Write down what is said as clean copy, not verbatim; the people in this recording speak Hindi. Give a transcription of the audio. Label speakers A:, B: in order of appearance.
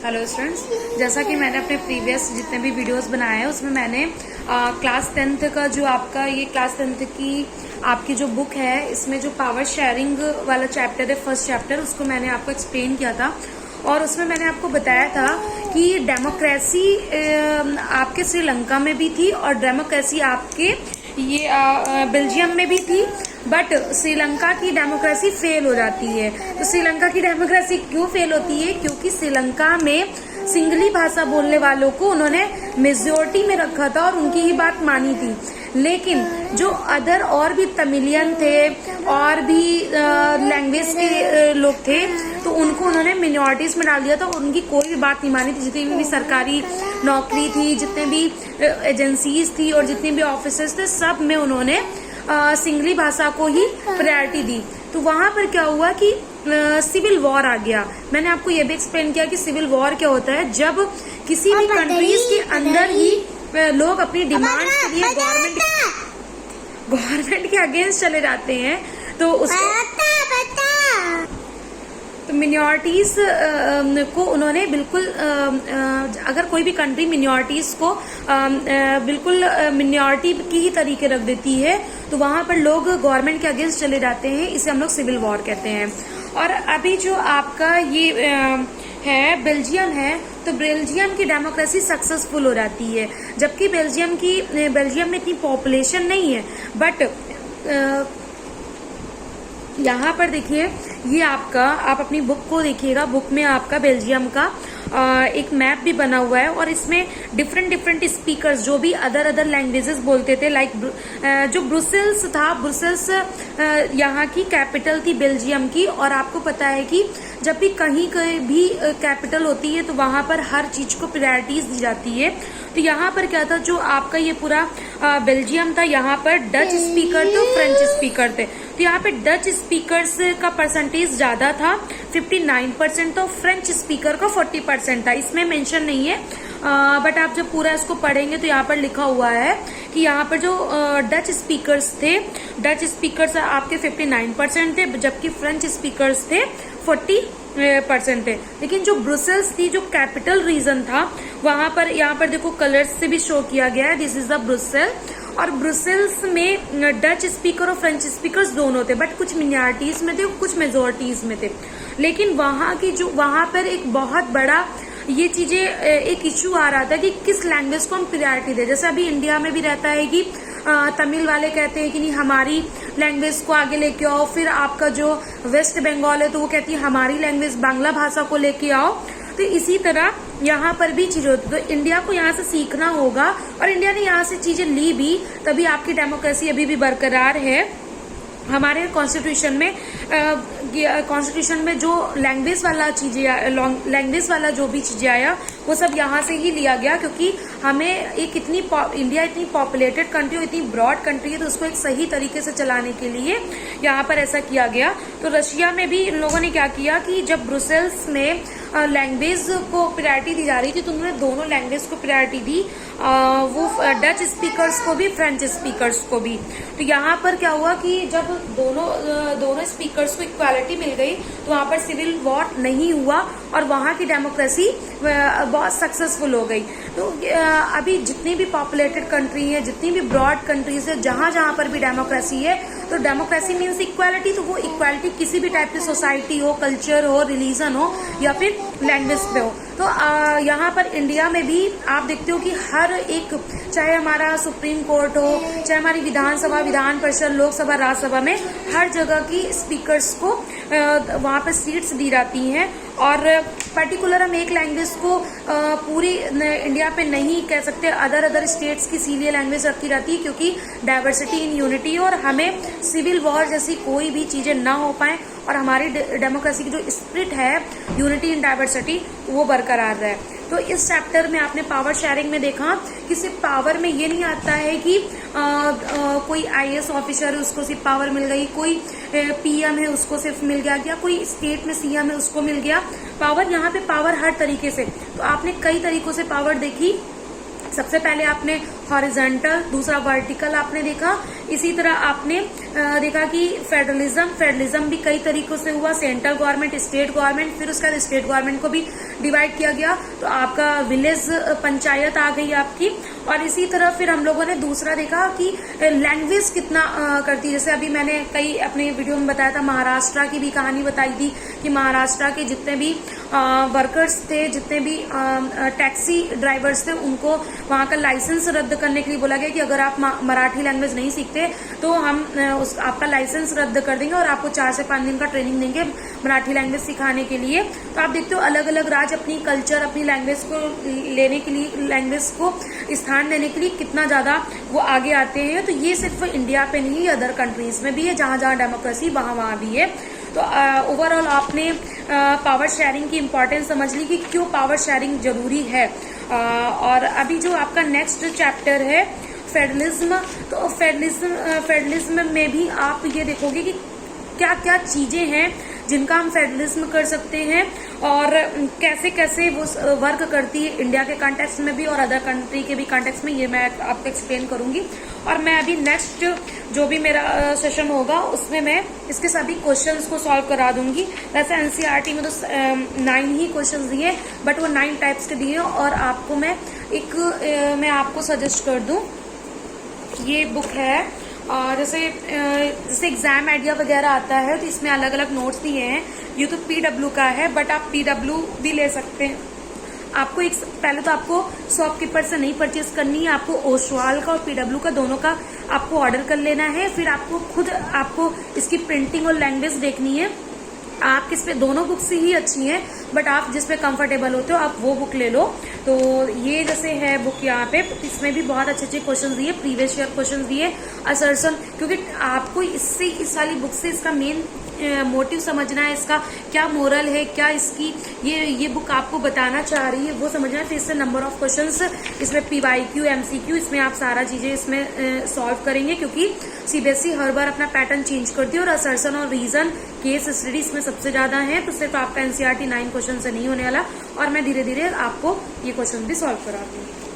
A: हेलो स्टूडेंट्स, जैसा कि मैंने अपने प्रीवियस जितने भी वीडियोस बनाए हैं उसमें मैंने क्लास 10th का जो आपका ये क्लास 10th की आपकी जो बुक है इसमें जो पावर शेयरिंग वाला चैप्टर है, फर्स्ट चैप्टर, उसको मैंने आपको एक्सप्लेन किया था। और उसमें मैंने आपको बताया था कि डेमोक्रेसी आपके श्रीलंका में भी थी और डेमोक्रेसी आपके ये बेल्जियम में भी थी, बट श्रीलंका की डेमोक्रेसी फेल हो जाती है। तो श्रीलंका की डेमोक्रेसी क्यों फेल होती है? क्योंकि श्रीलंका में सिंगली भाषा बोलने वालों को उन्होंने मेजोरिटी में रखा था और उनकी ही बात मानी थी। लेकिन जो अदर और भी तमिलियन थे और भी लैंग्वेज के लोग थे तो उनको उन्होंने मिनॉरिटीज में डाल दिया था। उनकी कोई भी बात नहीं मानी थी। जितनी भी सरकारी नौकरी थी, जितने भी एजेंसीज थी और जितने भी ऑफिसर्स थे, सब में उन्होंने सिंगली भाषा को ही प्रायोरिटी दी। तो वहां पर क्या हुआ कि सिविल वॉर आ गया। मैंने आपको ये भी एक्सप्लेन किया कि सिविल वॉर क्या होता है। जब किसी भी कंट्रीज के अंदर ही लोग अपनी डिमांड के लिए गवर्नमेंट के अगेंस्ट चले जाते हैं तो उसको तो मिनॉरिटीज को उन्होंने बिल्कुल अगर कोई भी कंट्री मिनॉरिटीज को बिल्कुल मिनॉरिटी की ही तरीके रख देती है तो वहां पर लोग गवर्नमेंट के अगेंस्ट चले जाते हैं। इसे हम लोग सिविल वॉर कहते हैं। और अभी जो आपका ये है बेल्जियम है, तो बेल्जियम की डेमोक्रेसी सक्सेसफुल हो जाती है। जबकि बेल्जियम में इतनी पॉपुलेशन नहीं है, बट यहाँ पर देखिए, ये आपका आप अपनी बुक को देखिएगा। बुक में आपका बेल्जियम का एक मैप भी बना हुआ है और इसमें डिफरेंट स्पीकर्स जो भी अदर लैंग्वेजेस बोलते थे, लाइक जो ब्रुसेल्स था, ब्रुसेल्स यहाँ की कैपिटल थी बेल्जियम की। और आपको पता है कि जब भी कहीं भी कैपिटल होती है तो वहां पर हर चीज को प्रायोरिटीज दी जाती है। तो यहाँ पर क्या था, जो आपका ये पूरा बेल्जियम था, यहाँ पर डच स्पीकर थे, फ्रेंच स्पीकर थे। तो यहाँ पे डच स्पीकर्स का परसेंटेज ज्यादा था, 59%, तो फ्रेंच स्पीकर का 40% था। इसमें मेंशन नहीं है, बट आप जब पूरा इसको पढ़ेंगे तो यहाँ पर लिखा हुआ है कि यहाँ पर जो डच स्पीकर्स थे, डच स्पीकर्स आपके 59% थे, जबकि फ्रेंच स्पीकर्स थे 40% थे। लेकिन जो ब्रुसेल्स थी, जो कैपिटल रीजन था, वहां पर यहाँ पर देखो कलर्स से भी शो किया गया है, दिस इज द ब्रुसेल। और ब्रुसेल्स में डच स्पीकर और फ्रेंच स्पीकर्स दोनों थे, बट कुछ मिनॉरिटीज में थे, कुछ मेजोरिटीज में थे। लेकिन वहां पर एक बहुत बड़ा ये चीजें एक इश्यू आ रहा था कि किस लैंग्वेज को हम प्रायोरिटी दें। जैसे अभी इंडिया में भी रहता है कि तमिल वाले कहते हैं कि नहीं, हमारी लैंग्वेज को आगे लेके आओ। फिर आपका जो वेस्ट बंगाल है तो वो कहती है हमारी लैंग्वेज बांग्ला भाषा को लेके आओ। तो इसी तरह यहाँ पर भी चीजें होती। तो इंडिया को यहाँ से सीखना होगा और इंडिया ने यहाँ से चीजें ली भी, तभी आपकी डेमोक्रेसी अभी भी बरकरार है। हमारे कॉन्स्टिट्यूशन में जो लैंग्वेज वाला जो भी चीजें आया वो सब यहाँ से ही लिया गया, क्योंकि हमें इंडिया इतनी पॉपुलेटेड कंट्री, इतनी ब्रॉड कंट्री है, तो उसको एक सही तरीके से चलाने के लिए यहाँ पर ऐसा किया गया। तो रशिया में भी इन लोगों ने क्या किया कि जब ब्रुसेल्स में लैंग्वेज को प्रायोरिटी दी जा रही थी तो उन्होंने दोनों लैंग्वेज को प्रायोरिटी दी, वो डच स्पीकर्स को भी, फ्रेंच स्पीकर्स को भी। तो यहाँ पर क्या हुआ कि जब दोनों स्पीकर्स को इक्वालिटी मिल गई तो वहां पर सिविल वॉर नहीं हुआ और वहां की डेमोक्रेसी बहुत सक्सेसफुल हो गई। तो अभी जितनी भी पॉपुलेटेड कंट्री है, जितनी भी ब्रॉड कंट्रीज है, जहां पर भी डेमोक्रेसी है, तो डेमोक्रेसी मीन्स इक्वालिटी। तो वो इक्वालिटी किसी भी टाइप की सोसाइटी हो, कल्चर हो, रिलीजन हो या फिर लैंग्वेज पे हो। तो यहाँ पर इंडिया में भी आप देखते हो कि हर एक, चाहे हमारा सुप्रीम कोर्ट हो, चाहे हमारी विधानसभा, विधान परिषद, लोकसभा, राज्यसभा में हर जगह की स्पीकर्स को वहां पर सीट्स दी जाती हैं। और पर्टिकुलर हम एक लैंग्वेज को पूरी इंडिया पे नहीं कह सकते, अदर स्टेट्स की इसीलिए लैंग्वेज रखी जाती है क्योंकि डाइवर्सिटी इन यूनिटी, और हमें सिविल वॉर जैसी कोई भी चीजें ना हो पाए और हमारी डेमोक्रेसी की जो स्पिरिट है, यूनिटी इन डाइवर्सिटी, वो बरकरार रहे। तो इस चैप्टर में आपने पावर शेयरिंग में देखा कि सिर्फ पावर में ये नहीं आता है कि कोई आईएएस ऑफिसर है उसको सिर्फ पावर मिल गई, कोई पीएम है उसको सिर्फ मिल गया, या कोई स्टेट में सीएम है उसको मिल गया पावर। यहाँ पे पावर हर तरीके से, तो आपने कई तरीकों से पावर देखी। सबसे पहले आपने हॉरिजॉन्टल, दूसरा वर्टिकल आपने देखा। इसी तरह आपने देखा कि फेडरलिज्म भी कई तरीकों से हुआ, सेंट्रल गवर्नमेंट, स्टेट गवर्नमेंट, फिर उसके बाद स्टेट गवर्नमेंट को भी डिवाइड किया गया, तो आपका विलेज पंचायत आ गई आपकी। और इसी तरह फिर हम लोगों ने दूसरा देखा कि लैंग्वेज कितना करती है। जैसे अभी मैंने कई अपने वीडियो में बताया था, महाराष्ट्र की भी कहानी बताई थी कि महाराष्ट्र के जितने भी वर्कर्स थे, जितने भी टैक्सी ड्राइवर्स थे, उनको वहां का लाइसेंस रद्द करने के लिए बोला गया कि अगर आप मराठी लैंग्वेज नहीं सीखते तो हम आपका लाइसेंस रद्द कर देंगे और आपको 4 से 5 दिन का ट्रेनिंग देंगे मराठी लैंग्वेज सिखाने के लिए। तो आप देखते हो अलग अलग राज्य अपनी कल्चर, अपनी लैंग्वेज को लेने के लिए, लैंग्वेज को स्थान देने के लिए कितना ज्यादा वो आगे आते हैं। तो ये सिर्फ इंडिया पे नहीं, अदर कंट्रीज में भी है, जहां जहां डेमोक्रेसी वहां भी है। तो ओवरऑल आपने पावर शेयरिंग की इम्पोर्टेंस समझ ली कि क्यों पावर शेयरिंग जरूरी है। और अभी जो आपका नेक्स्ट चैप्टर है फेडरलिज्म, तो फेडरलिज्म में भी आप ये देखोगे कि क्या क्या चीजें हैं जिनका हम फेडरलिज्म कर सकते हैं और कैसे कैसे वो वर्क करती है इंडिया के कॉन्टेक्स्ट में भी और अदर कंट्री के भी कॉन्टेक्स्ट में, ये मैं आपको एक्सप्लेन करूंगी। और मैं अभी नेक्स्ट जो भी मेरा सेशन होगा उसमें मैं इसके सभी क्वेश्चंस को सॉल्व करा दूंगी। वैसे एनसीईआरटी में तो 9 ही क्वेश्चंस दिए, बट वो 9 टाइप्स के दिए। और आपको मैं आपको सजेस्ट कर दूं, ये बुक है और जैसे एग्जाम आइडिया वगैरह आता है तो इसमें अलग अलग नोट्स दिए हैं। ये तो पीडब्ल्यू का है, बट आप पीडब्ल्यू भी ले सकते हैं। आपको पहले तो आपको शॉपकीपर से नहीं परचेज करनी है, आपको ओसवाल का और पीडब्ल्यू का दोनों का आपको ऑर्डर कर लेना है। फिर आपको इसकी प्रिंटिंग और लैंग्वेज देखनी है। आप किस पे, दोनों बुक्स ही अच्छी हैं, बट आप जिस पे कंफर्टेबल होते हो आप वो बुक ले लो। तो ये जैसे है बुक यहाँ पे, इसमें भी बहुत अच्छे अच्छे क्वेश्चन दिए, प्रीवियस ईयर क्वेश्चन दिए, असर्शन, क्योंकि आपको इस वाली बुक से इसका मेन मोटिव समझना है, इसका क्या मोरल है, क्या इसकी ये बुक आपको बताना चाह रही है वो समझना है। फिर इससे नंबर ऑफ क्वेश्चंस, इसमें PYQ, MCQ, इसमें आप सारा चीजें इसमें सॉल्व करेंगे, क्योंकि सीबीएसई हर बार अपना पैटर्न चेंज करती है। और असर्शन और रीजन, केस स्टडी इसमें सबसे ज्यादा है। तो सिर्फ आपका एनसीईआरटी 9 क्वेश्चन से नहीं होने वाला, और मैं धीरे धीरे आपको ये क्वेश्चन भी सॉल्व कराती हूँ।